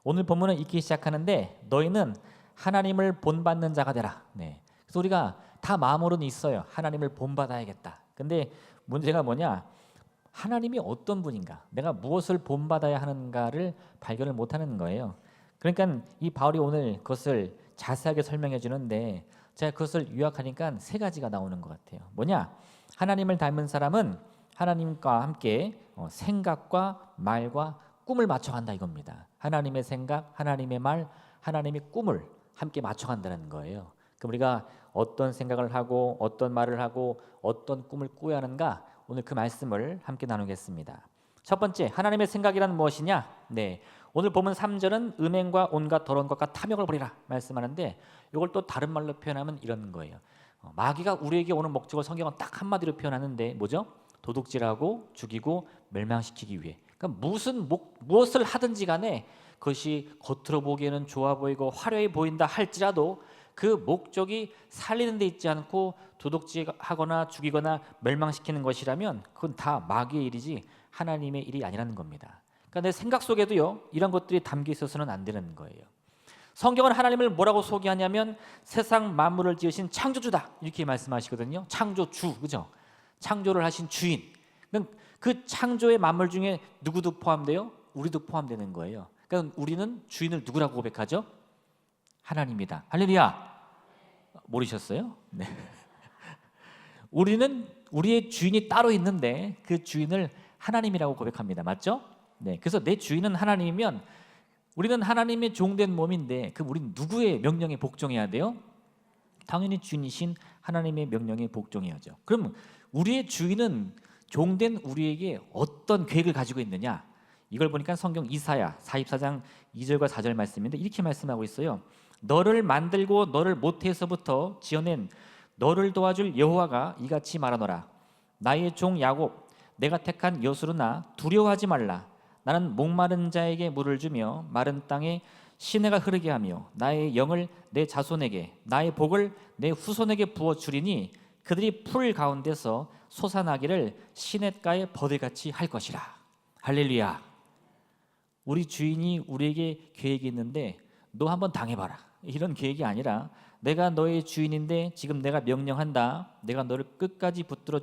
오늘 본문은 읽기 시작하는데 너희는 하나님을 본받는 자가 되라. 그래서 우리가 다 마음으로는 있어요. 하나님을 본받아야겠다. 근데 문제가 뭐냐? 하나님이 어떤 분인가? 내가 무엇을 본받아야 하는가를 발견을 못하는 거예요. 그러니까 이 바울이 오늘 그것을 자세하게 설명해 주는데 제가 그것을 요약하니까 세 가지가 나오는 것 같아요. 뭐냐? 하나님을 닮은 사람은 하나님과 함께 생각과 말과 꿈을 맞춰간다 이겁니다. 하나님의 생각, 하나님의 말, 하나님의 꿈을 함께 맞춰간다는 거예요. 그럼 우리가 어떤 생각을 하고 어떤 말을 하고 어떤 꿈을 꾸어야 하는가? 오늘 그 말씀을 함께 나누겠습니다. 첫 번째, 하나님의 생각이란 무엇이냐? 오늘 보면 3절은 음행과 온갖 더러운 것과 탐욕을 버리라 말씀하는데 이걸 또 다른 말로 표현하면 이런 거예요. 마귀가 우리에게 오는 목적을 성경은 딱 한마디로 표현하는데 뭐죠? 도둑질하고 죽이고 멸망시키기 위해. 그러니까 무엇을 하든지 간에 그것이 겉으로 보기에는 좋아 보이고 화려해 보인다 할지라도 그 목적이 살리는 데 있지 않고 도둑질하거나 죽이거나 멸망시키는 것이라면 그건 다 마귀의 일이지 하나님의 일이 아니라는 겁니다. 그러니까 내 생각 속에도요 이런 것들이 담겨 있어서는 안 되는 거예요. 성경은 하나님을 뭐라고 소개하냐면 세상 만물을 지으신 창조주다 이렇게 말씀하시거든요. 창조주, 그죠? 창조를 하신 주인. 그 창조의 만물 중에 누구도 포함돼요? 우리도 포함되는 거예요. 그러니까 우리는 주인을 누구라고 고백하죠? 하나님이다. 할렐루야. 모르셨어요? 네. 우리는 우리의 주인이 따로 있는데 그 주인을 하나님이라고 고백합니다. 맞죠? 그래서 내 주인은 하나님이면 우리는 하나님의 종된 몸인데 그럼 우리는 누구의 명령에 복종해야 돼요? 당연히 주인이신 하나님의 명령에 복종해야죠. 그럼 우리의 주인은 종된 우리에게 어떤 계획을 가지고 있느냐? 이걸 보니까 성경 이사야 44장 2절과 4절 말씀인데 이렇게 말씀하고 있어요. 너를 만들고 너를 모태에서부터 지어낸 너를 도와줄 여호와가 이같이 말하노라. 나의 종 야곱 내가 택한 여수르나 두려워하지 말라. 나는 목마른 자에게 물을 주며 마른 땅에 시내가 흐르게 하며 나의 영을 내 자손에게 나의 복을 내 후손에게 부어 주리니 그들이 풀 가운데서 솟아나기를 시냇가에 버들같이 할 것이라. 할렐루야. 우리 주인이 우리에게 계획이 있는데 너 한번 당해봐라 이런 계획이 아니라 내가 너의 주인인데 지금 내가 명령한다. 내가 너를 끝까지 붙들어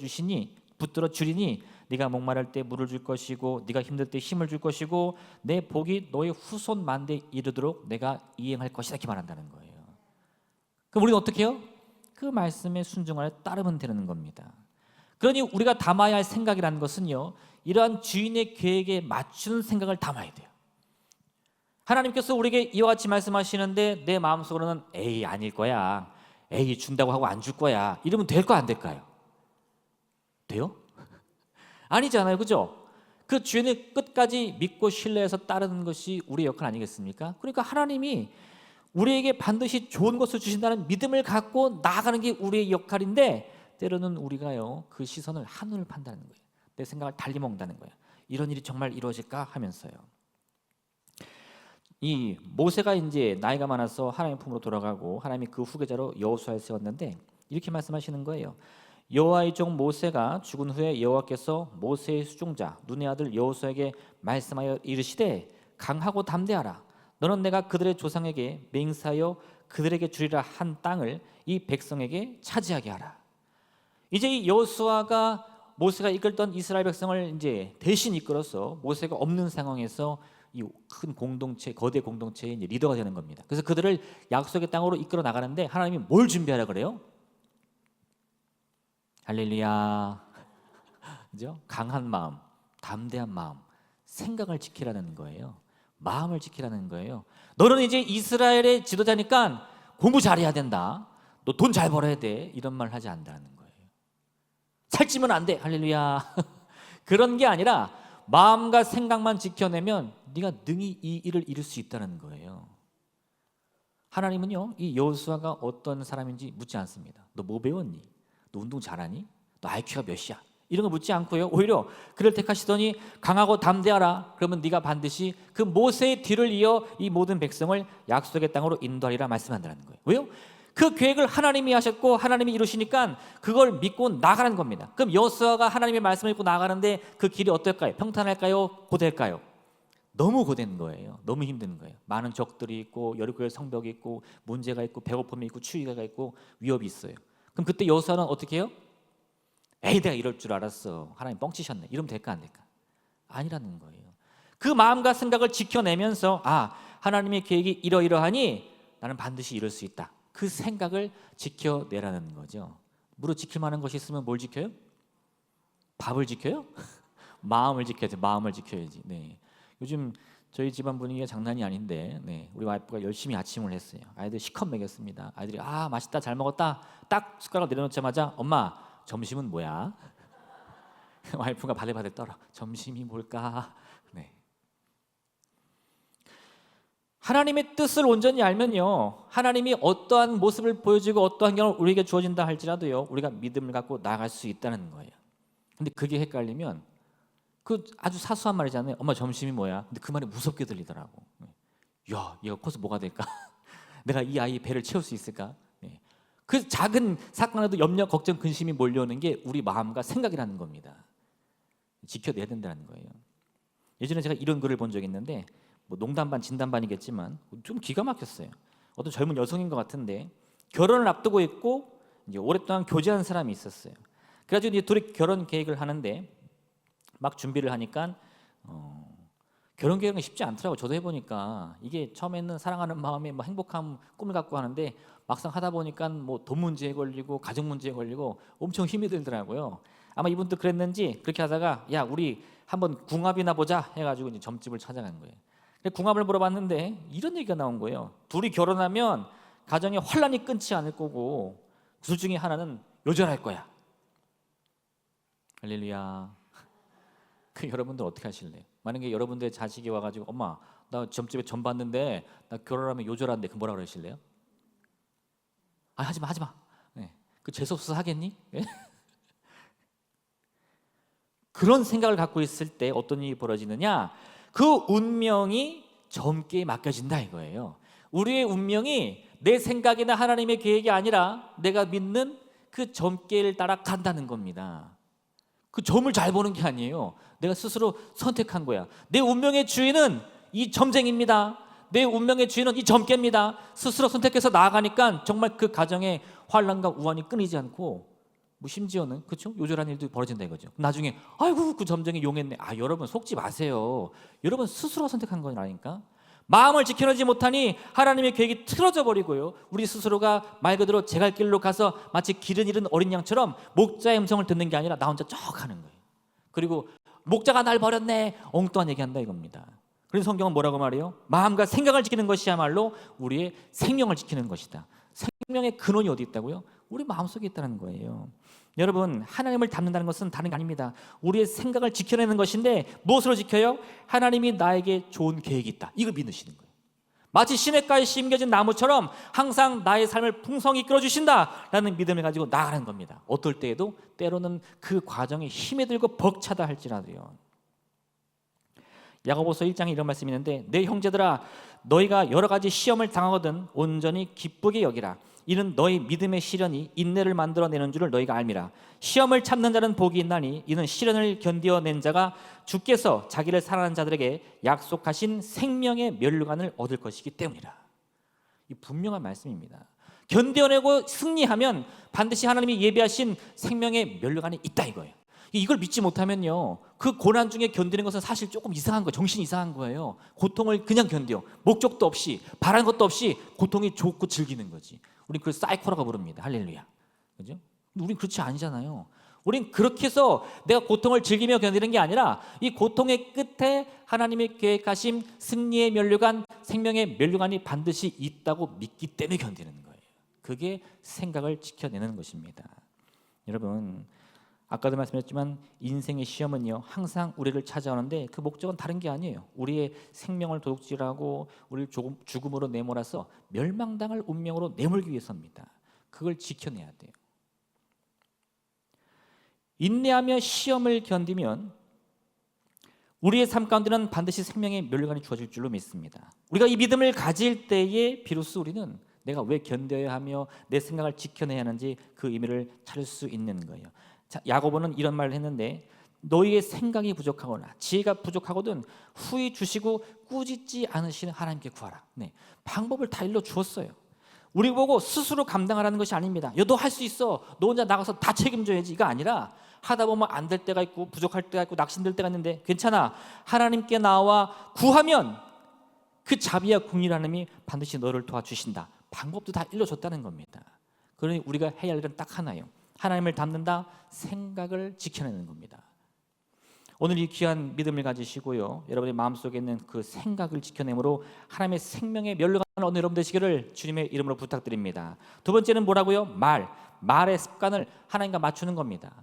주리니 네가 목마를 때 물을 줄 것이고 네가 힘들 때 힘을 줄 것이고 내 복이 너의 후손 만대에 이르도록 내가 이행할 것이다 이렇게 말한다는 거예요. 그럼 우리는 어떻게 해요? 그 말씀에 순종하여 따르면 되는 겁니다. 그러니 우리가 담아야 할 생각이라는 것은요 이러한 주인의 계획에 맞추는 생각을 담아야 돼요. 하나님께서 우리에게 이와 같이 말씀하시는데 내 마음속으로는 에이 아닐 거야, 에이 준다고 하고 안 줄 거야 이러면 될까 안 될까요? 돼요? 아니잖아요, 그죠? 그 주인을 끝까지 믿고 신뢰해서 따르는 것이 우리의 역할 아니겠습니까? 그러니까 하나님이 우리에게 반드시 좋은 것을 주신다는 믿음을 갖고 나아가는 게 우리의 역할인데 때로는 우리가요 그 시선을 한눈을 판다는 거예요. 내 생각을 달리 먹는다는 거예요. 이런 일이 정말 이루어질까 하면서요. 이 모세가 이제 나이가 많아서 하나님 품으로 돌아가고 하나님이 그 후계자로 여호수아를 세웠는데 이렇게 말씀하시는 거예요. 여호와의 종 모세가 죽은 후에 여호와께서 모세의 수종자 눈의 아들 여호수아에게 말씀하여 이르시되 강하고 담대하라. 너는 내가 그들의 조상에게 맹세하여 그들에게 주리라 한 땅을 이 백성에게 차지하게 하라. 이제 이 여호수아가 모세가 이끌던 이스라엘 백성을 이제 대신 이끌어서 모세가 없는 상황에서 이 큰 공동체, 거대 공동체의 이제 리더가 되는 겁니다. 그래서 그들을 약속의 땅으로 이끌어 나가는데 하나님이 뭘 준비하라 그래요? 할렐루야. 그죠? 강한 마음, 담대한 마음, 생각을 지키라는 거예요. 마음을 지키라는 거예요. 너는 이제 이스라엘의 지도자니까 공부 잘해야 된다. 너 돈 잘 벌어야 돼. 이런 말 하지 않는다는 거예요. 살찌면 안 돼. 할렐루야. 그런 게 아니라 마음과 생각만 지켜내면 네가 능히 이 일을 이룰 수 있다는 거예요. 하나님은요 이 여호수아가 어떤 사람인지 묻지 않습니다. 너 뭐 배웠니? 너 운동 잘하니? 너 IQ가 몇이야? 이런 거 묻지 않고요 오히려 그를 택하시더니 강하고 담대하라. 그러면 네가 반드시 그 모세의 뒤를 이어 이 모든 백성을 약속의 땅으로 인도하리라 말씀한다는 거예요. 왜요? 그 계획을 하나님이 하셨고 하나님이 이루시니까 그걸 믿고 나가는 겁니다. 그럼 여호수아가 하나님의 말씀을 믿고 나가는데 그 길이 어떨까요? 평탄할까요? 고될까요? 너무 고된 거예요. 너무 힘든 거예요. 많은 적들이 있고 여리고에 성벽이 있고 문제가 있고 배고픔이 있고 추위가 있고 위협이 있어요. 그럼 그때 여호수아는 어떻게 해요? 에이 내가 이럴 줄 알았어. 하나님 뻥치셨네. 이러면 될까 안 될까? 아니라는 거예요. 그 마음과 생각을 지켜내면서 하나님의 계획이 이러이러하니 나는 반드시 이룰 수 있다. 그 생각을 지켜내라는 거죠. 무릇 지킬 만한 것이 있으면 뭘 지켜요? 밥을 지켜요? 마음을 지켜야지. 마음을 지켜야지. 네. 요즘 저희 집안 분위기가 장난이 아닌데, 네. 우리 와이프가 열심히 아침을 했어요. 아이들 시컷 먹였습니다. 아이들이 맛있다, 잘 먹었다. 딱 숟가락을 내려놓자마자 엄마 점심은 뭐야? 와이프가 바들바들 떨어. 점심이 뭘까? 네. 하나님의 뜻을 온전히 알면요, 하나님이 어떠한 모습을 보여주고 어떠한 경험을 우리에게 주어진다 할지라도요, 우리가 믿음을 갖고 나아갈 수 있다는 거예요. 근데 그게 헷갈리면 그 아주 사소한 말이잖아요. 엄마 점심이 뭐야? 근데 그 말이 무섭게 들리더라고. 야, 얘가 커서 뭐가 될까? 내가 이 아이의 배를 채울 수 있을까? 네. 그 작은 사건에도 염려, 걱정, 근심이 몰려오는 게 우리 마음과 생각이라는 겁니다. 지켜내야 된다는 거예요. 예전에 제가 이런 글을 본 적이 있는데, 뭐 농담 반 진담 반이겠지만 좀 기가 막혔어요. 어떤 젊은 여성인 것 같은데 결혼을 앞두고 있고 이제 오랫동안 교제한 사람이 있었어요. 그래가지고 이제 둘이 결혼 계획을 하는데 막 준비를 하니까 결혼 계획은 쉽지 않더라고. 저도 해보니까 이게 처음에는 사랑하는 마음에 뭐 행복한 꿈을 갖고 하는데 막상 하다 보니까 뭐 돈 문제에 걸리고 가정 문제에 걸리고 엄청 힘이 들더라고요. 아마 이분도 그랬는지 그렇게 하다가 야 우리 한번 궁합이나 보자 해가지고 이제 점집을 찾아간 거예요. 궁합을 물어봤는데 이런 얘기가 나온 거예요. 둘이 결혼하면 가정에 환란이 끊지 않을 거고 둘 중에 하나는 요절할 거야. 할렐루야. 그 여러분들 어떻게 하실래요? 만약에 여러분들 자식이 와가지고 엄마 나 점집에 점 봤는데 나 결혼하면 요절한대. 그 뭐라 그러실래요? 하지마 하지마. 네. 그 재수없어서 하겠니? 네? 그런 생각을 갖고 있을 때 어떤 일이 벌어지느냐? 그 운명이 점괘에 맡겨진다 이거예요. 우리의 운명이 내 생각이나 하나님의 계획이 아니라 내가 믿는 그 점괘를 따라 간다는 겁니다. 그 점을 잘 보는 게 아니에요. 내가 스스로 선택한 거야. 내 운명의 주인은 이 점쟁입니다. 내 운명의 주인은 이 점괘입니다. 스스로 선택해서 나아가니까 정말 그 가정에 환란과 우환이 끊이지 않고 뭐 심지어는 그렇죠? 요절한 일도 벌어진다 이거죠. 나중에 아이고 그 점쟁이 용했네. 여러분 속지 마세요. 여러분 스스로 선택한 거라니까. 마음을 지켜내지 못하니 하나님의 계획이 틀어져 버리고요. 우리 스스로가 말 그대로 제 갈 길로 가서 마치 길을 잃은 어린 양처럼 목자의 음성을 듣는 게 아니라 나 혼자 쭉 하는 거예요. 그리고 목자가 날 버렸네. 엉뚱한 얘기한다 이겁니다. 그래서 성경은 뭐라고 말해요? 마음과 생각을 지키는 것이야말로 우리의 생명을 지키는 것이다. 생명의 근원이 어디 있다고요? 우리 마음속에 있다는 거예요. 여러분 하나님을 닮는다는 것은 다른 게 아닙니다. 우리의 생각을 지켜내는 것인데 무엇으로 지켜요? 하나님이 나에게 좋은 계획이 있다. 이걸 믿으시는 거예요. 마치 시냇가에 심겨진 나무처럼 항상 나의 삶을 풍성히 이끌어주신다라는 믿음을 가지고 나아가는 겁니다. 어떨 때에도 때로는 그 과정에 힘이 들고 벅차다 할지라도요. 야고보서 1장에 이런 말씀이 있는데 내 형제들아 너희가 여러 가지 시험을 당하거든 온전히 기쁘게 여기라. 이는 너희 믿음의 시련이 인내를 만들어내는 줄을 너희가 알미라. 시험을 참는 자는 복이 있나니 이는 시련을 견디어낸 자가 주께서 자기를 사랑하는 자들에게 약속하신 생명의 면류관을 얻을 것이기 때문이라. 이 분명한 말씀입니다. 견뎌내고 승리하면 반드시 하나님이 예비하신 생명의 면류관이 있다 이거예요. 이걸 믿지 못하면요 그 고난 중에 견디는 것은 사실 조금 이상한 거예요. 정신이 이상한 거예요. 고통을 그냥 견뎌. 목적도 없이 바라는 것도 없이 고통이 좋고 즐기는 거지. 우린 그걸 사이코라고 부릅니다. 할렐루야. 그죠? 우린 그렇지 아니잖아요. 우린 그렇게 해서 내가 고통을 즐기며 견디는 게 아니라 이 고통의 끝에 하나님의 계획하신 승리의 면류관, 생명의 면류관이 반드시 있다고 믿기 때문에 견디는 거예요. 그게 생각을 지켜내는 것입니다. 여러분 아까도 말씀드렸지만 인생의 시험은요 항상 우리를 찾아오는데 그 목적은 다른 게 아니에요. 우리의 생명을 도둑질하고 우리를 죽음으로 내몰아서 멸망당할 운명으로 내몰기 위해서입니다. 그걸 지켜내야 돼요. 인내하며 시험을 견디면 우리의 삶 가운데는 반드시 생명의 면류관이 주어질 줄로 믿습니다. 우리가 이 믿음을 가질 때에 비로소 우리는 내가 왜 견뎌야 하며 내 생각을 지켜내야 하는지 그 의미를 찾을 수 있는 거예요. 자, 야고보는 이런 말을 했는데 너희의 생각이 부족하거나 지혜가 부족하거든 후히 주시고 꾸짖지 않으시는 하나님께 구하라. 네, 방법을 다 일러 주었어요. 우리 보고 스스로 감당하라는 것이 아닙니다. 너 할 수 있어. 너 혼자 나가서 다 책임져야지. 이거 아니라 하다 보면 안 될 때가 있고 부족할 때가 있고 낙심될 때가 있는데 괜찮아. 하나님께 나와 구하면 그 자비와 긍휼 하나님이 반드시 너를 도와주신다. 방법도 다 일러줬다는 겁니다. 그러니 우리가 해야 할 일은 딱 하나예요. 하나님을 닮는다. 생각을 지켜내는 겁니다. 오늘 이 귀한 믿음을 가지시고요, 여러분의 마음속에 있는 그 생각을 지켜내므로 하나님의 생명의 멸류관을 얻는 여러분 되시기를 주님의 이름으로 부탁드립니다. 두 번째는 뭐라고요? 말의 습관을 하나님과 맞추는 겁니다.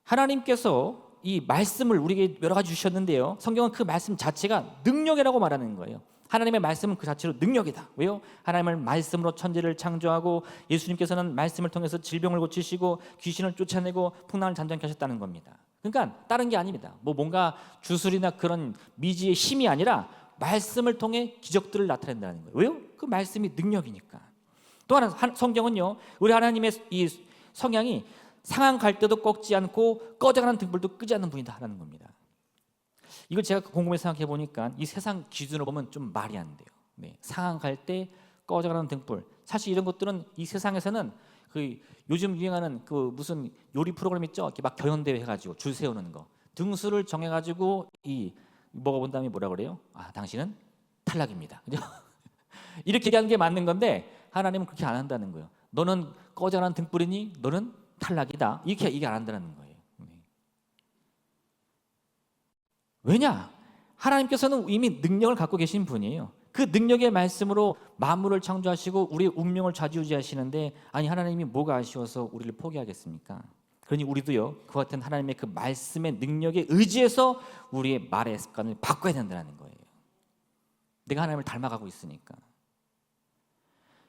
하나님께서 이 말씀을 우리에게 여러 가지 주셨는데요, 성경은 그 말씀 자체가 능력이라고 말하는 거예요. 하나님의 말씀은 그 자체로 능력이다. 왜요? 하나님은 말씀으로 천지를 창조하고 예수님께서는 말씀을 통해서 질병을 고치시고 귀신을 쫓아내고 풍랑을 잔잔케 하셨다는 겁니다. 그러니까 다른 게 아닙니다. 뭔가 주술이나 그런 미지의 힘이 아니라 말씀을 통해 기적들을 나타낸다는 거예요. 왜요? 그 말씀이 능력이니까. 또 하나, 성경은요, 우리 하나님의 이 성향이 상한 갈대도 꺾지 않고 꺼져가는 등불도 끄지 않는 분이다라는 겁니다. 이걸 제가 곰곰이 생각해 보니까 이 세상 기준으로 보면 좀 말이 안 돼요. 네, 상한 갈대, 꺼져가는 등불. 사실 이런 것들은 이 세상에서는 그 요즘 유행하는 그 무슨 요리 프로그램 있죠? 이렇게 막 경연대회 해가지고 줄 세우는 거, 등수를 정해가지고 이 먹어본 다음에 뭐라 그래요? 아, 당신은 탈락입니다. 그죠? 이렇게 얘기하는 게 맞는 건데 하나님은 그렇게 안 한다는 거예요. 너는 꺼져가는 등불이니 너는 탈락이다. 이렇게 얘기 안 한다는 거예요. 왜냐? 하나님께서는 이미 능력을 갖고 계신 분이에요. 그 능력의 말씀으로 만물을 창조하시고 우리의 운명을 좌지우지하시는데, 아니 하나님이 뭐가 아쉬워서 우리를 포기하겠습니까? 그러니 우리도요, 그와 같은 하나님의 그 말씀의 능력에 의지해서 우리의 말의 습관을 바꿔야 된다는 거예요. 내가 하나님을 닮아가고 있으니까.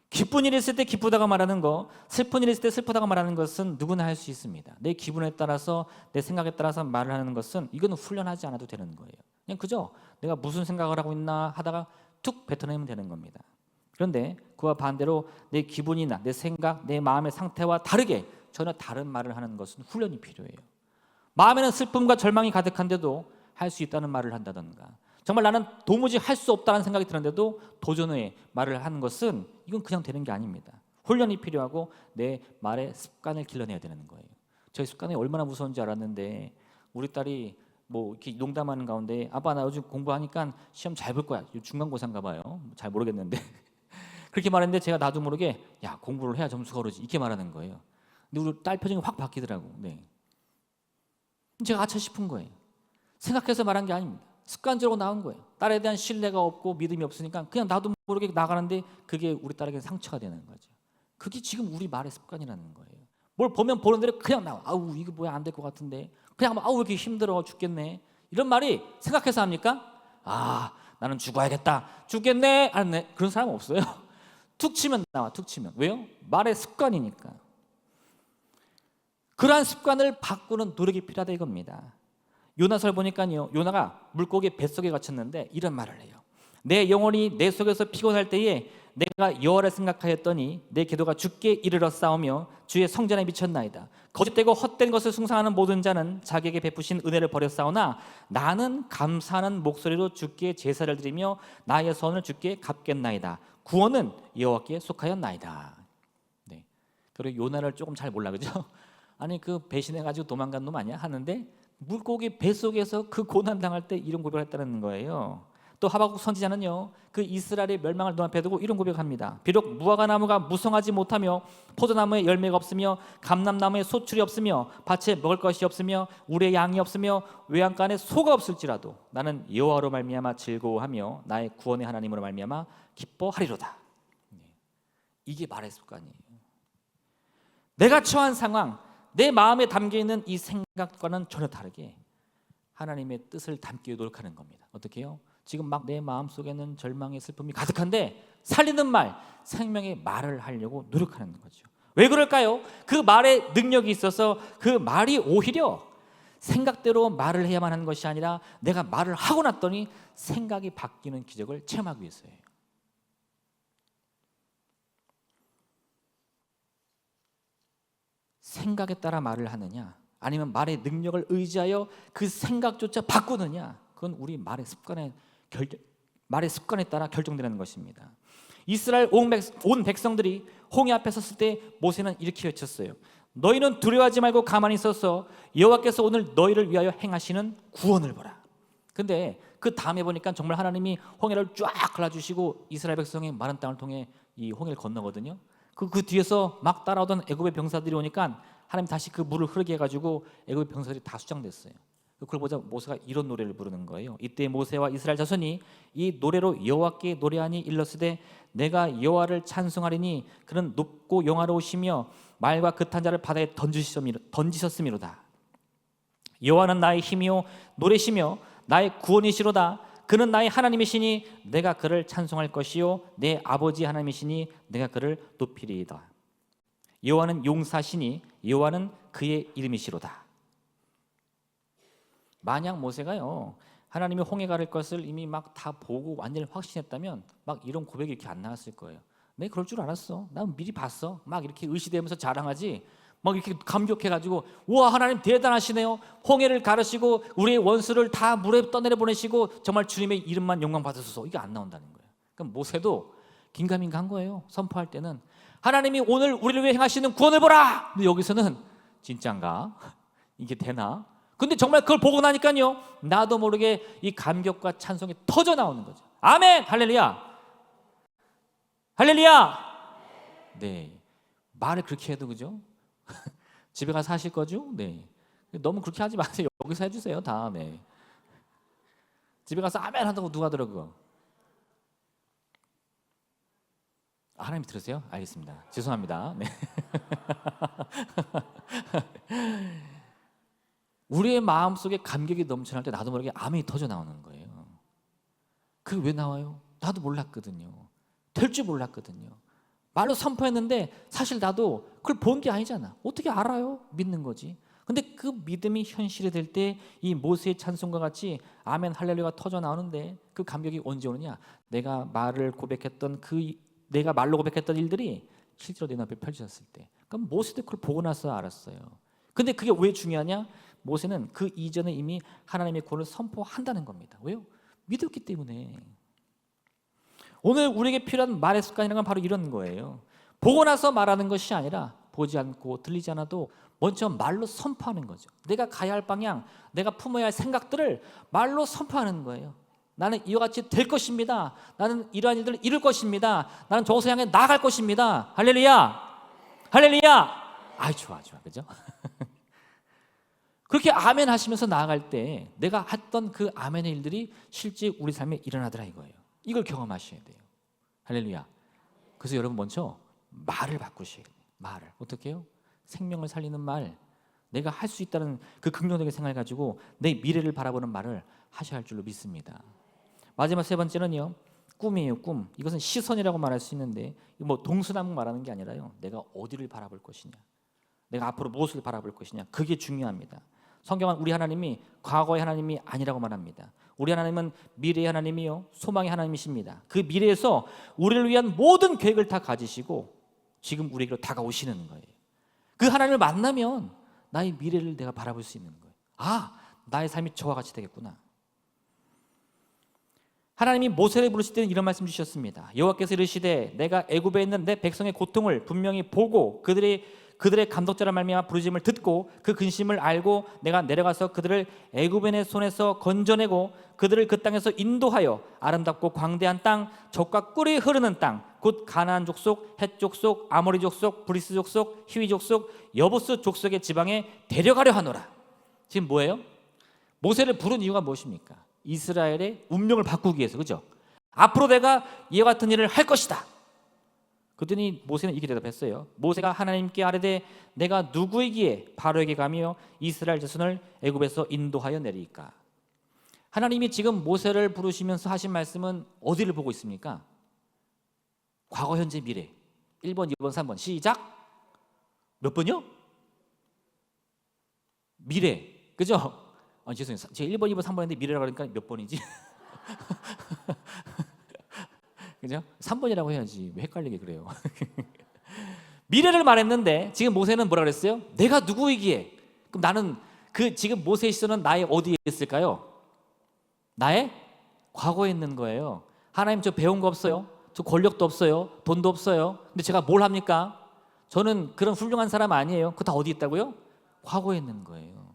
기쁜 일이 있을 때 기쁘다가 말하는 거, 슬픈 일이 있을 때 슬프다가 말하는 것은 누구나 할 수 있습니다. 내 기분에 따라서, 내 생각에 따라서 말을 하는 것은 이건 훈련하지 않아도 되는 거예요. 그냥 그저 내가 무슨 생각을 하고 있나 하다가 툭 뱉어내면 되는 겁니다. 그런데 그와 반대로 내 기분이나 내 생각, 내 마음의 상태와 다르게 전혀 다른 말을 하는 것은 훈련이 필요해요. 마음에는 슬픔과 절망이 가득한데도 할 수 있다는 말을 한다던가, 정말 나는 도무지 할 수 없다는 생각이 드는데도 도전의 말을 하는 것은 이건 그냥 되는 게 아닙니다. 훈련이 필요하고 내 말의 습관을 길러내야 되는 거예요. 저희 습관이 얼마나 무서운지 알았는데 우리 딸이 뭐 이렇게 농담하는 가운데 아빠 나 요즘 공부하니까 시험 잘 볼 거야. 중간고사인가 봐요. 잘 모르겠는데 그렇게 말했는데 제가 나도 모르게 야 공부를 해야 점수가 오르지 이렇게 말하는 거예요. 근데 우리 딸 표정이 확 바뀌더라고. 네. 제가 아차 싶은 거예요. 생각해서 말한 게 아닙니다. 습관적으로 나온 거예요. 딸에 대한 신뢰가 없고 믿음이 없으니까 그냥 나도 모르게 나가는데 그게 우리 딸에게 상처가 되는 거죠. 그게 지금 우리 말의 습관이라는 거예요. 뭘 보면 보는 대로 그냥 나와. 아우 이거 뭐야 안 될 것 같은데. 그냥 아우 왜 이렇게 힘들어 죽겠네. 이런 말이 생각해서 합니까? 아 나는 죽어야겠다. 죽겠네. 안 그런 사람 없어요. 툭 치면 나와. 툭 치면. 왜요? 말의 습관이니까. 그러한 습관을 바꾸는 노력이 필요하다 이겁니다. 요나서를 보니까요, 요나가 물고기 뱃속에 갇혔는데 이런 말을 해요. 내 영혼이 내 속에서 피곤할 때에 내가 여호와를 생각하였더니 내 기도가 주께 이르러 싸우며 주의 성전에 미쳤나이다. 거짓되고 헛된 것을 숭상하는 모든 자는 자기에게 베푸신 은혜를 버렸사오나 나는 감사하는 목소리로 주께 제사를 드리며 나의 선을 주께 갚겠나이다. 구원은 여호와께 속하였나이다. 네. 그리고 요나를 조금 잘 몰라 그죠? 아니 그 배신해가지고 도망간 놈 아니야? 하는데 물고기 뱃속에서 그 고난 당할 때 이런 고백을 했다는 거예요. 또 하박국 선지자는요, 그 이스라엘의 멸망을 눈앞에 두고 이런 고백합니다. 비록 무화과 나무가 무성하지 못하며 포도나무에 열매가 없으며 감람나무에 소출이 없으며 밭에 먹을 것이 없으며 우리의 양이 없으며 외양간에 소가 없을지라도 나는 여호와로 말미암아 즐거워하며 나의 구원의 하나님으로 말미암아 기뻐하리로다. 이게 말의 습관이에요. 내가 처한 상황, 내 마음에 담겨있는 이 생각과는 전혀 다르게 하나님의 뜻을 담기 위해 노력하는 겁니다. 어떻게 해요? 지금 막 내 마음속에는 절망의 슬픔이 가득한데 살리는 말, 생명의 말을 하려고 노력하는 거죠. 왜 그럴까요? 그 말에 능력이 있어서 그 말이 오히려 생각대로 말을 해야만 하는 것이 아니라 내가 말을 하고 났더니 생각이 바뀌는 기적을 체험하기 위해서예요. 생각에 따라 말을 하느냐, 아니면 말의 능력을 의지하여 그 생각조차 바꾸느냐? 그건 우리 말의 습관에 따라 결정되는 것입니다. 이스라엘 온 백성들이 홍해 앞에 섰을 때 모세는 이렇게 외쳤어요. 너희는 두려워하지 말고 가만히 있어서 여호와께서 오늘 너희를 위하여 행하시는 구원을 보라. 근데 그 다음에 보니까 정말 하나님이 홍해를 쫙 갈라주시고 이스라엘 백성이 마른 땅을 통해 이 홍해를 건너거든요. 그 뒤에서 막 따라오던 애굽의 병사들이 오니까 하나님 다시 그 물을 흐르게 해가지고 애굽의 병사들이 다 수장됐어요. 그걸 보자 모세가 이런 노래를 부르는 거예요. 이때 모세와 이스라엘 자손이 이 노래로 여호와께 노래하니 일렀으되 내가 여호와를 찬송하리니 그는 높고 영화로우시며 말과 그탄 자를 바다에 던지셨음이로다. 여호와는 나의 힘이요 노래시며 나의 구원이시로다. 그는 나의 하나님이시니 내가 그를 찬송할 것이요 내 아버지 하나님이시니 내가 그를 높이리이다. 여호와는 용사시니 여호와는 그의 이름이시로다. 만약 모세가요 하나님이 홍해 가를 것을 이미 막 다 보고 완전히 확신했다면 막 이런 고백이 이렇게 안 나왔을 거예요. 내가 그럴 줄 알았어. 난 미리 봤어. 막 이렇게 의시되면서 자랑하지. 막 이렇게 감격해가지고 우와 하나님 대단하시네요. 홍해를 가르시고 우리의 원수를 다 물에 떠내려 보내시고 정말 주님의 이름만 영광 받으소서. 이게 안 나온다는 거예요. 그럼 모세도 긴가민가 한 거예요. 선포할 때는 하나님이 오늘 우리를 위해 행하시는 구원을 보라. 근데 여기서는 진짠가? 이게 되나? 근데 정말 그걸 보고 나니까요 나도 모르게 이 감격과 찬송이 터져 나오는 거죠. 아멘 할렐루야 할렐루야. 네 말을 그렇게 해도 그죠? 집에 가서 하실 거죠? 네 너무 그렇게 하지 마세요. 여기서 해주세요. 다음에 집에 가서 아멘 한다고 누가 들어 그거? 하나님 들으세요? 알겠습니다. 죄송합니다. 네. 우리의 마음속에 감격이 넘쳐날 때 나도 모르게 아멘이 터져 나오는 거예요. 그게 왜 나와요? 나도 몰랐거든요. 될 줄 몰랐거든요. 말로 선포했는데 사실 나도 그걸 본 게 아니잖아. 어떻게 알아요? 믿는 거지. 근데 그 믿음이 현실이 될 때 이 모세의 찬송과 같이 아멘 할렐루야가 터져 나오는데 그 감격이 언제 오느냐? 내가 말로 고백했던 일들이 실제로 내 눈앞에 펼쳐졌을 때. 그럼 모세도 그걸 보고 나서 알았어요. 근데 그게 왜 중요하냐? 모세는 그 이전에 이미 하나님의 구원을 선포한다는 겁니다. 왜요? 믿었기 때문에. 오늘 우리에게 필요한 말의 습관이라는 건 바로 이런 거예요. 보고 나서 말하는 것이 아니라 보지 않고 들리지 않아도 먼저 말로 선포하는 거죠. 내가 가야 할 방향, 내가 품어야 할 생각들을 말로 선포하는 거예요. 나는 이와 같이 될 것입니다. 나는 이러한 일들을 이룰 것입니다. 나는 저곳을 향해 나아갈 것입니다. 할렐루야 할렐루야. 아이 좋아 그죠? 그렇게 아멘 하시면서 나아갈 때 내가 했던 그 아멘의 일들이 실제 우리 삶에 일어나더라 이거예요. 이걸 경험하셔야 돼요. 할렐루야. 그래서 여러분 먼저 말을 바꾸셔야 돼요. 말을 어떻게 해요? 생명을 살리는 말, 내가 할 수 있다는 그 긍정적인 생각을 가지고 내 미래를 바라보는 말을 하셔야 할 줄로 믿습니다. 마지막 세 번째는요, 꿈이에요. 꿈. 이것은 시선이라고 말할 수 있는데 뭐 동서남북 말하는 게 아니라요, 내가 어디를 바라볼 것이냐, 내가 앞으로 무엇을 바라볼 것이냐, 그게 중요합니다. 성경은 우리 하나님이 과거의 하나님이 아니라고 말합니다. 우리 하나님은 미래의 하나님이요 소망의 하나님이십니다. 그 미래에서 우리를 위한 모든 계획을 다 가지시고 지금 우리에게로 다가오시는 거예요. 그 하나님을 만나면 나의 미래를 내가 바라볼 수 있는 거예요. 아, 나의 삶이 저와 같이 되겠구나. 하나님이 모세를 부르실 때는 이런 말씀 주셨습니다. 여호와께서 이르시되 내가 애굽에 있는 내 백성의 고통을 분명히 보고 그들의 감독자라 말미암아 부르심을 듣고 그 근심을 알고 내가 내려가서 그들을 애굽인의 손에서 건져내고 그들을 그 땅에서 인도하여 아름답고 광대한 땅, 젖과 꿀이 흐르는 땅, 곧 가나안 족속, 헷 족속, 아모리 족속, 브리스 족속, 히위 족속, 여부스 족속의 지방에 데려가려 하노라. 지금 뭐예요? 모세를 부른 이유가 무엇입니까? 이스라엘의 운명을 바꾸기 위해서, 그죠? 앞으로 내가 이와 같은 일을 할 것이다. 그랬더니 모세는 이렇게 대답했어요. 모세가 하나님께 아뢰되 내가 누구이기에 바로에게 가며 이스라엘 자손을 애굽에서 인도하여 내리까? 하나님이 지금 모세를 부르시면서 하신 말씀은 어디를 보고 있습니까? 과거, 현재, 미래. 1번, 2번, 3번 시작. 몇 번이요? 미래. 그죠? 죄송해요. 제가 1번, 2번, 3번 했는데 미래라고 하니까 몇 번이지? 그죠? 3번이라고 해야지. 왜 헷갈리게 그래요? 미래를 말했는데 지금 모세는 뭐라 그랬어요? 내가 누구이기에? 그럼 나는 그 지금 모세의 시선은 나의 어디에 있을까요? 나의 과거에 있는 거예요. 하나님, 저 배운 거 없어요. 저 권력도 없어요. 돈도 없어요. 근데 제가 뭘 합니까? 저는 그런 훌륭한 사람 아니에요. 그거 다 어디 있다고요? 과거에 있는 거예요.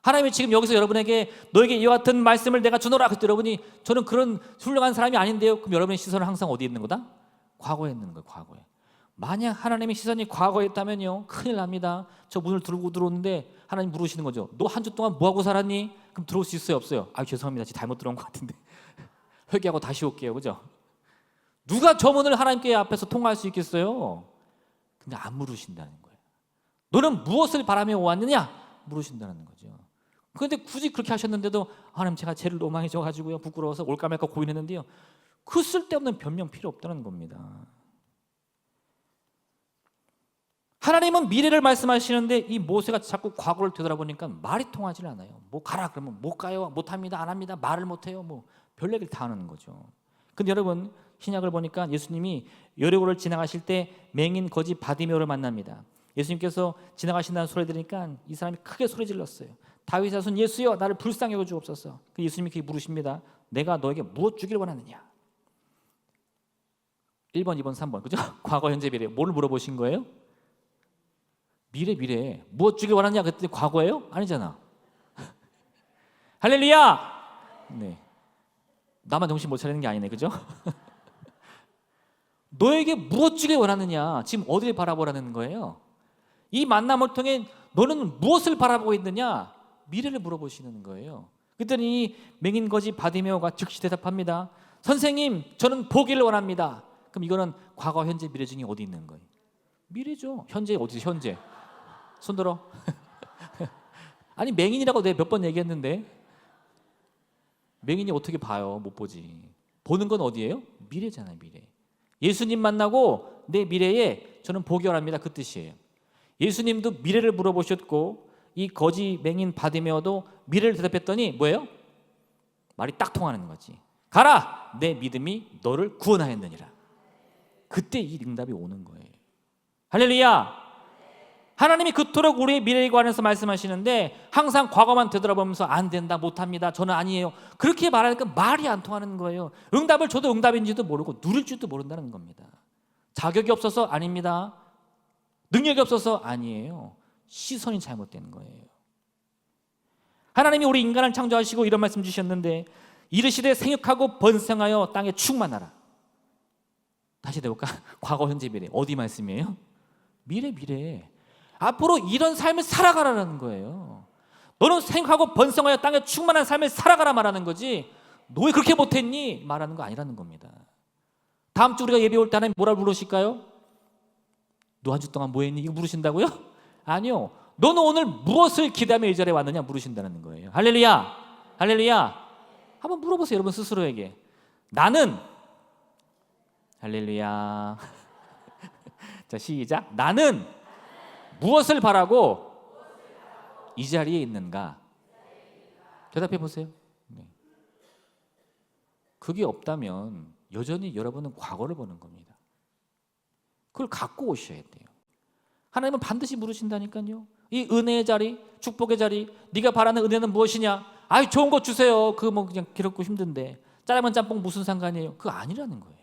하나님이 지금 여기서 여러분에게 너에게 이와 같은 말씀을 내가 주노라 그때 여러분이 저는 그런 훌륭한 사람이 아닌데요. 그럼 여러분의 시선은 항상 어디에 있는 거다? 과거에 있는 거예요. 과거에. 만약 하나님의 시선이 과거에 있다면요, 큰일 납니다. 저 문을 들고 들어오는데 하나님 물으시는 거죠. 너 한 주 동안 뭐하고 살았니? 그럼 들어올 수 있어요? 없어요? 아, 죄송합니다. 지금 잘못 들어온 것 같은데 회개하고 다시 올게요. 그죠? 누가 저 문을 하나님께 앞에서 통과할 수 있겠어요? 근데 안 물으신다는 거예요. 너는 무엇을 바라며 왔느냐? 물으신다는 거죠. 그런데 굳이 그렇게 하셨는데도 하나님, 제가 죄를 너무 많이 져가지고요, 부끄러워서 올까 말까 고민했는데요, 그 쓸데없는 변명 필요 없다는 겁니다. 하나님은 미래를 말씀하시는데 이 모세가 자꾸 과거를 되돌아보니까 말이 통하지 않아요. 뭐 가라 그러면 못 가요, 못 합니다, 안 합니다, 말을 못 해요, 뭐 별 얘기를 다 하는 거죠. 근데 여러분, 신약을 보니까 예수님이 여리고를 지나가실 때 맹인 거지 바디메오를 만납니다. 예수님께서 지나가신다는 소리 들으니까 이 사람이 크게 소리 질렀어요. 다윗의 자손 예수여, 나를 불쌍히 여겨 주옵소서. 예수님이 그렇게 물으십니다. 내가 너에게 무엇 주길 원하느냐? 1번, 2번, 3번, 그죠? 과거, 현재, 미래. 뭘 물어보신 거예요? 미래. 무엇 주길 원하느냐? 그때 과거예요? 아니잖아. 할렐루야! 네. 나만 정신 못 차리는 게 아니네, 그죠? 너에게 무엇 주길 원하느냐? 지금 어디를 바라보라는 거예요? 이 만남을 통해 너는 무엇을 바라보고 있느냐? 미래를 물어보시는 거예요. 그랬더니 맹인 거지 바디메오가 즉시 대답합니다. 선생님, 저는 보기를 원합니다. 그럼 이거는 과거, 현재, 미래 중에 어디 있는 거예요? 미래죠. 현재 어디죠? 현재. 손 들어. 아니, 맹인이라고 내가 몇 번 얘기했는데 맹인이 어떻게 봐요? 못 보지. 보는 건 어디예요? 미래잖아요. 미래. 예수님 만나고 내 미래에 저는 보기 원합니다. 그 뜻이에요. 예수님도 미래를 물어보셨고 이 거지 맹인 바디메오도 미래를 대답했더니 뭐예요? 말이 딱 통하는 거지. 가라! 내 믿음이 너를 구원하였느니라. 그때 이 응답이 오는 거예요. 할렐루야! 하나님이 그토록 우리의 미래에 관해서 말씀하시는데 항상 과거만 되돌아보면서 안 된다, 못합니다, 저는 아니에요, 그렇게 말하니까 말이 안 통하는 거예요. 응답을 줘도 응답인지도 모르고 누릴 줄도 모른다는 겁니다. 자격이 없어서 아닙니다. 능력이 없어서 아니에요. 시선이 잘못된 거예요. 하나님이 우리 인간을 창조하시고 이런 말씀 주셨는데 이르시되 생육하고 번성하여 땅에 충만하라. 다시 해볼까? 과거, 현재, 미래. 어디 말씀이에요? 미래. 앞으로 이런 삶을 살아가라는 거예요. 너는 생육하고 번성하여 땅에 충만한 삶을 살아가라 말하는 거지, 너 왜 그렇게 못했니? 말하는 거 아니라는 겁니다. 다음 주 우리가 예배 올 때 하나님 뭐라 부르실까요? 너 한 주 동안 뭐 했니? 이거 물으신다고요? 아니요. 너는 오늘 무엇을 기대하며 이 자리에 왔느냐 물으신다는 거예요. 할렐루야. 할렐루야. 한번 물어보세요, 여러분 스스로에게. 나는, 할렐루야. 자, 시작. 나는 무엇을 바라고 이 자리에 있는가? 대답해 보세요. 네. 그게 없다면 여전히 여러분은 과거를 보는 겁니다. 그걸 갖고 오셔야 돼요. 하나님은 반드시 물으신다니까요. 이 은혜의 자리, 축복의 자리, 네가 바라는 은혜는 무엇이냐? 아이, 좋은 거 주세요. 그거 뭐 그냥 기럽고 힘든데 짜장면 짬뽕 무슨 상관이에요? 그거 아니라는 거예요.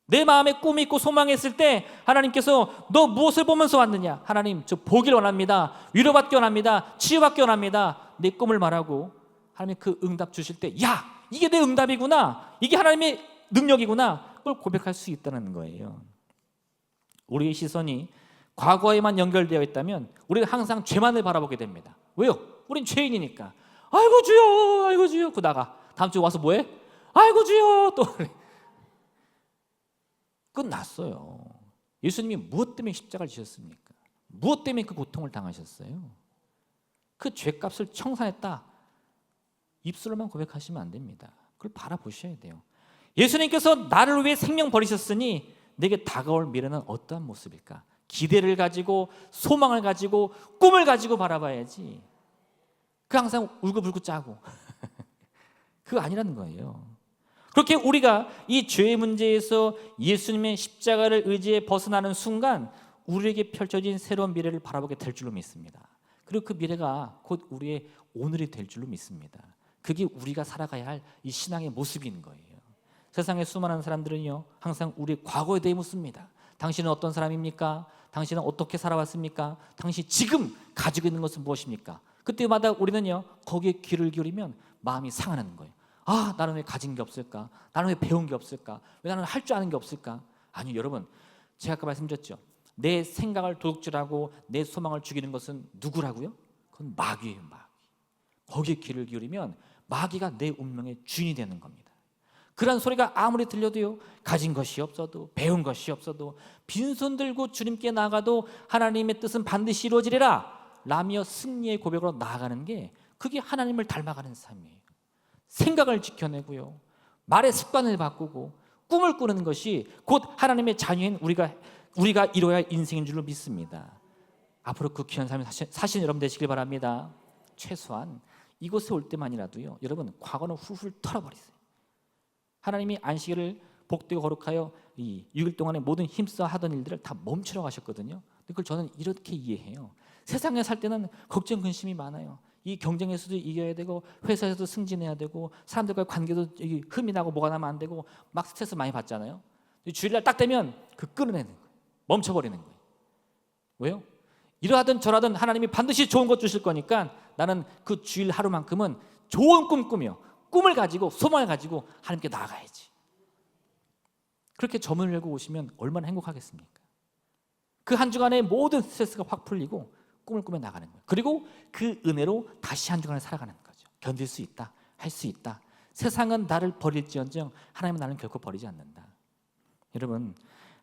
내 마음에 꿈이 있고 소망했을 때 하나님께서 너 무엇을 보면서 왔느냐? 하나님, 저 보길 원합니다. 위로받기 원합니다. 치유받기 원합니다. 내 꿈을 말하고 하나님 그 응답 주실 때, 야, 이게 내 응답이구나, 이게 하나님의 능력이구나, 그걸 고백할 수 있다는 거예요. 우리의 시선이 과거에만 연결되어 있다면 우리는 항상 죄만을 바라보게 됩니다. 왜요? 우린 죄인이니까. 아이고 주여, 아이고 주여. 그 나가. 다음 주에 와서 뭐해? 아이고 주여. 또 끝났어요. 예수님이 무엇 때문에 십자가를 지셨습니까? 무엇 때문에 그 고통을 당하셨어요? 그 죄값을 청산했다, 입술로만 고백하시면 안 됩니다. 그걸 바라보셔야 돼요. 예수님께서 나를 위해 생명 버리셨으니 내게 다가올 미래는 어떠한 모습일까? 기대를 가지고, 소망을 가지고, 꿈을 가지고 바라봐야지. 그 항상 울고불고 짜고 그거 아니라는 거예요. 그렇게 우리가 이 죄의 문제에서 예수님의 십자가를 의지해 벗어나는 순간 우리에게 펼쳐진 새로운 미래를 바라보게 될 줄로 믿습니다. 그리고 그 미래가 곧 우리의 오늘이 될 줄로 믿습니다. 그게 우리가 살아가야 할 이 신앙의 모습인 거예요. 세상의 수많은 사람들은요, 항상 우리의 과거에 대해 묻습니다. 당신은 어떤 사람입니까? 당신은 어떻게 살아왔습니까? 당신 지금 가지고 있는 것은 무엇입니까? 그때마다 우리는요, 거기에 귀를 기울이면 마음이 상하는 거예요. 아, 나는 왜 가진 게 없을까? 나는 왜 배운 게 없을까? 왜 나는 할 줄 아는 게 없을까? 아니요, 여러분, 제가 아까 말씀드렸죠. 내 생각을 도둑질하고 내 소망을 죽이는 것은 누구라고요? 그건 마귀예요, 마귀. 거기에 귀를 기울이면 마귀가 내 운명의 주인이 되는 겁니다. 그런 소리가 아무리 들려도요, 가진 것이 없어도, 배운 것이 없어도, 빈손 들고 주님께 나가도 하나님의 뜻은 반드시 이루어지리라 라며 승리의 고백으로 나아가는 게, 그게 하나님을 닮아가는 삶이에요. 생각을 지켜내고요, 말의 습관을 바꾸고 꿈을 꾸는 것이 곧 하나님의 자녀인 우리가 이뤄야 할 인생인 줄로 믿습니다. 앞으로 그 귀한 삶을 사시는 여러분 되시길 바랍니다. 최소한 이곳에 올 때만이라도요, 여러분, 과거는 훌훌 털어버리세요. 하나님이 안식일을 복되고 거룩하여 이 6일 동안에 모든 힘써 하던 일들을 다 멈추라고 하셨거든요. 그걸 저는 이렇게 이해해요. 세상에 살 때는 걱정 근심이 많아요. 이 경쟁에서도 이겨야 되고, 회사에서도 승진해야 되고, 사람들과의 관계도 흠이 나고 뭐가 나면 안 되고, 막 스트레스 많이 받잖아요. 주일날 딱 되면 그 끊어내는 거예요. 멈춰버리는 거예요. 왜요? 이러하든 저러하든 하나님이 반드시 좋은 것 주실 거니까 나는 그 주일 하루만큼은 좋은 꿈 꾸며 꿈을 가지고 소망을 가지고 하나님께 나아가야지. 그렇게 점을 열고 오시면 얼마나 행복하겠습니까? 그 한 주간의 모든 스트레스가 확 풀리고 꿈을 꾸며 나가는 거예요. 그리고 그 은혜로 다시 한 주간을 살아가는 거죠. 견딜 수 있다, 할 수 있다. 세상은 나를 버릴지언정 하나님은 나를 결코 버리지 않는다. 여러분,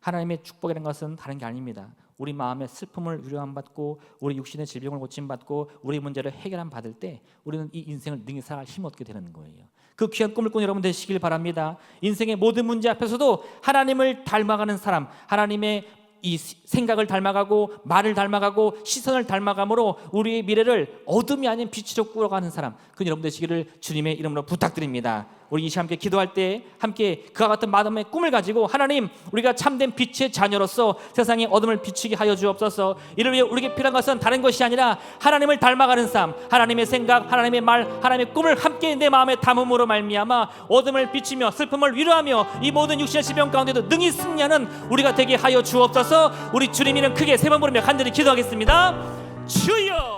하나님의 축복이라는 것은 다른 게 아닙니다. 우리 마음의 슬픔을 위로함 받고, 우리 육신의 질병을 고침 받고, 우리 문제를 해결함 받을 때 우리는 이 인생을 능히 살아갈 힘을 얻게 되는 거예요. 그 귀한 꿈을 꾸는 여러분 되시길 바랍니다. 인생의 모든 문제 앞에서도 하나님을 닮아가는 사람, 하나님의 이 생각을 닮아가고, 말을 닮아가고, 시선을 닮아감으로 우리의 미래를 어둠이 아닌 빛으로 꾸려가는 사람, 그 여러분 되시기를 주님의 이름으로 부탁드립니다. 우리 이 시간 함께 기도할 때 함께 그와 같은 마음의 꿈을 가지고, 하나님, 우리가 참된 빛의 자녀로서 세상의 어둠을 비추게 하여 주옵소서. 이를 위해 우리에게 필요한 것은 다른 것이 아니라 하나님을 닮아가는 삶, 하나님의 생각, 하나님의 말, 하나님의 꿈을 함께 내 마음에 담음으로 말미암아 어둠을 비추며 슬픔을 위로하며 이 모든 육신의 질병 가운데도 능히 승리하는 우리가 되게 하여 주옵소서. 우리 주님 이름 크게 세 번 부르며 간절히 기도하겠습니다. 주여!